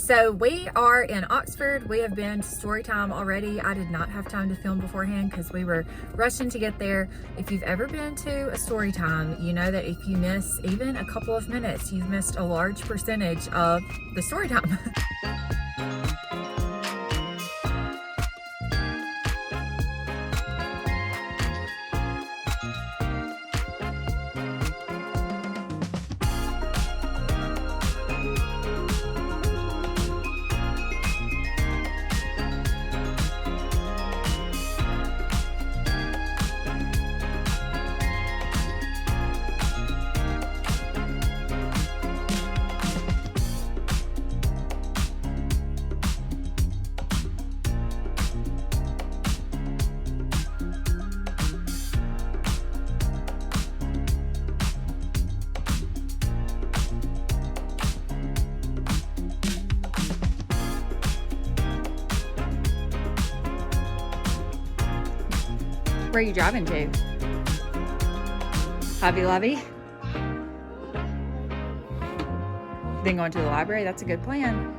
So we are in Oxford. We have been to story time already. I did not have time to film beforehand because we were rushing to get there. If you've ever been to a story time, you know that if you miss even a couple of minutes, you've missed a large percentage of the story time. Where are you driving to? Hobby Lobby? Then going to the library? That's a good plan.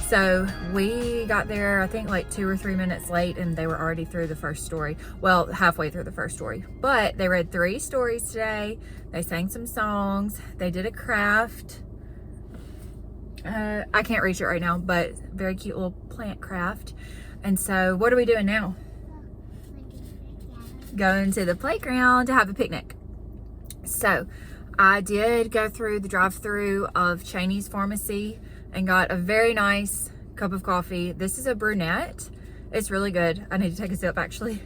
So we got there, I think like 2 or 3 minutes late, and they were already through the first story. Well, halfway through the first story. But they read 3 stories today. They sang some songs. They did a craft. I can't reach it right now, but very cute little plant craft. And so what are we doing now? Going to the playground to have a picnic. So I did go through the drive-through of Cheney's Pharmacy and got a very nice cup of coffee. This is a brunette. It's really good. I need to take a sip actually.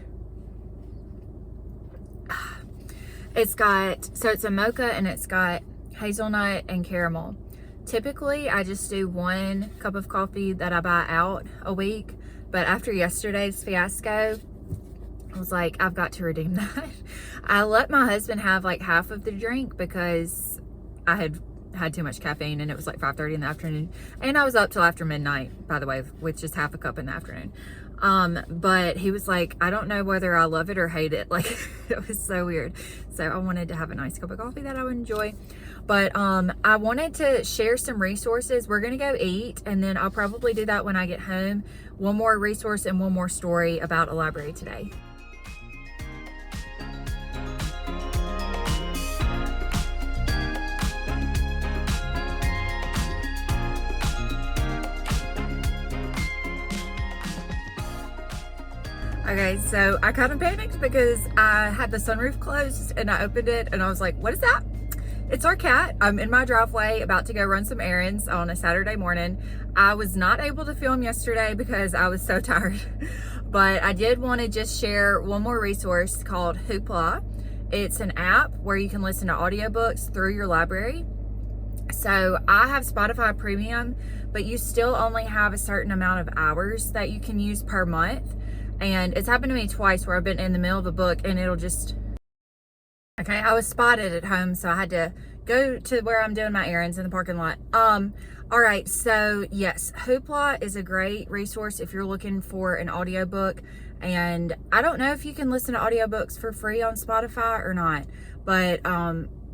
It's a mocha and it's got hazelnut and caramel. Typically, I just do 1 cup of coffee that I buy out a week. But after yesterday's fiasco, I was like, I've got to redeem that. I let my husband have like half of the drink because I had too much caffeine and it was like 5:30 in the afternoon. And I was up till after midnight, by the way, with just half a cup in the afternoon. But he was like, I don't know whether I love it or hate it. Like, it was so weird. So I wanted to have a nice cup of coffee that I would enjoy. But I wanted to share some resources. We're gonna go eat, and then I'll probably do that when I get home. 1 more resource and 1 more story about a library today. Okay, so I kind of panicked because I had the sunroof closed and I opened it and I was like, what is that? It's our cat. I'm in my driveway about to go run some errands on a Saturday morning. I was not able to film yesterday because I was so tired, but I did want to just share 1 more resource called Hoopla. It's an app where you can listen to audiobooks through your library. So I have Spotify Premium, but you still only have a certain amount of hours that you can use per month. And it's happened to me twice where I've been in the middle of a book and it'll just, okay, I was spotted at home, so I had to go to where I'm doing my errands in the parking lot. All right, so yes, Hoopla is a great resource if you're looking for an audiobook. And I don't know if you can listen to audiobooks for free on Spotify or not, but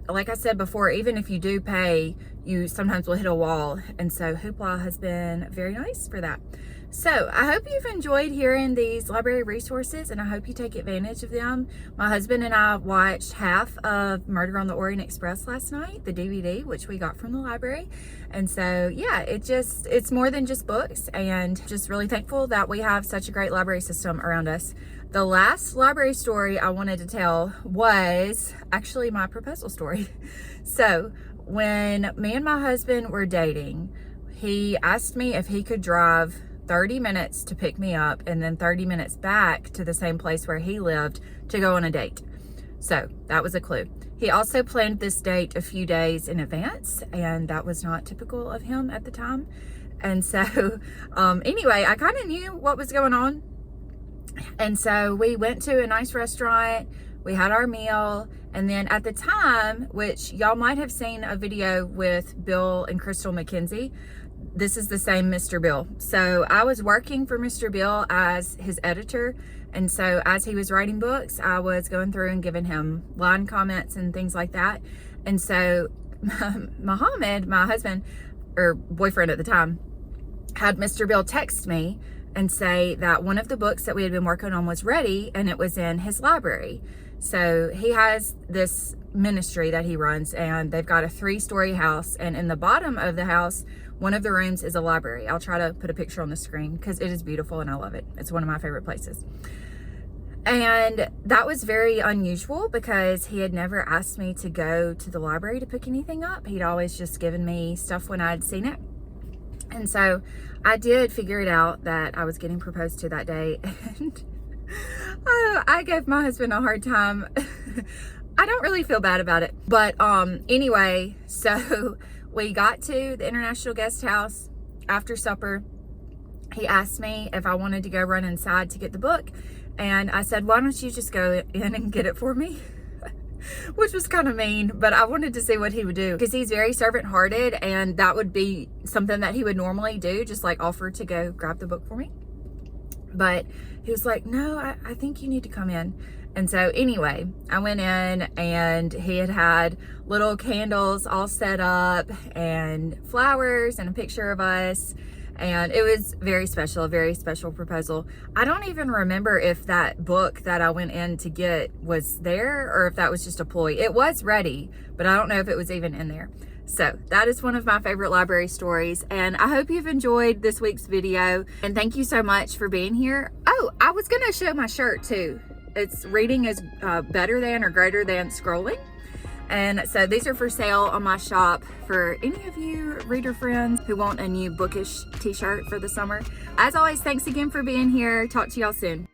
like I said before, even if you do pay, you sometimes will hit a wall. And so Hoopla has been very nice for that. So I hope you've enjoyed hearing these library resources, and I hope you take advantage of them. My husband and I watched half of Murder on the Orient Express last night, the DVD, which we got from the library. And so, yeah, it's more than just books, and just really thankful that we have such a great library system around us. The last library story I wanted to tell was actually my proposal story. So when me and my husband were dating, he asked me if he could drive 30 minutes to pick me up and then 30 minutes back to the same place where he lived to go on a date. So that was a clue. He also planned this date a few days in advance, and that was not typical of him at the time. And so anyway, I kind of knew what was going on. And so we went to a nice restaurant, we had our meal, and then at the time, which y'all might have seen a video with Bill and Crystal McKenzie, this is the same Mr. Bill. So I was working for Mr. Bill as his editor. And so as he was writing books, I was going through and giving him line comments and things like that. And so Muhammad, my husband or boyfriend at the time, had Mr. Bill text me and say that one of the books that we had been working on was ready and it was in his library. So he has this ministry that he runs, and they've got a 3-story house, and in the bottom of the house, one of the rooms is a library. I'll try to put a picture on the screen because it is beautiful and I love it. It's one of my favorite places. And that was very unusual because he had never asked me to go to the library to pick anything up. He'd always just given me stuff when I'd seen it. And so I did figure it out that I was getting proposed to that day, and I gave my husband a hard time. I don't really feel bad about it. But anyway, so we got to the International Guest House after supper. He asked me if I wanted to go run inside to get the book. And I said, why don't you just go in and get it for me? Which was kind of mean, but I wanted to see what he would do because he's very servant-hearted, and that would be something that he would normally do, just like offer to go grab the book for me. But he was like, no, I think you need to come in. And so anyway, I went in, and he had little candles all set up and flowers and a picture of us. And it was very special, a very special proposal. I don't even remember if that book that I went in to get was there or if that was just a ploy. It was ready, but I don't know if it was even in there. So that is one of my favorite library stories. And I hope you've enjoyed this week's video. And thank you so much for being here. Oh, I was gonna show my shirt too. It's reading is better than or greater than scrolling. And so these are for sale on my shop for any of you reader friends who want a new bookish t-shirt for the summer. As always, thanks again for being here. Talk to y'all soon.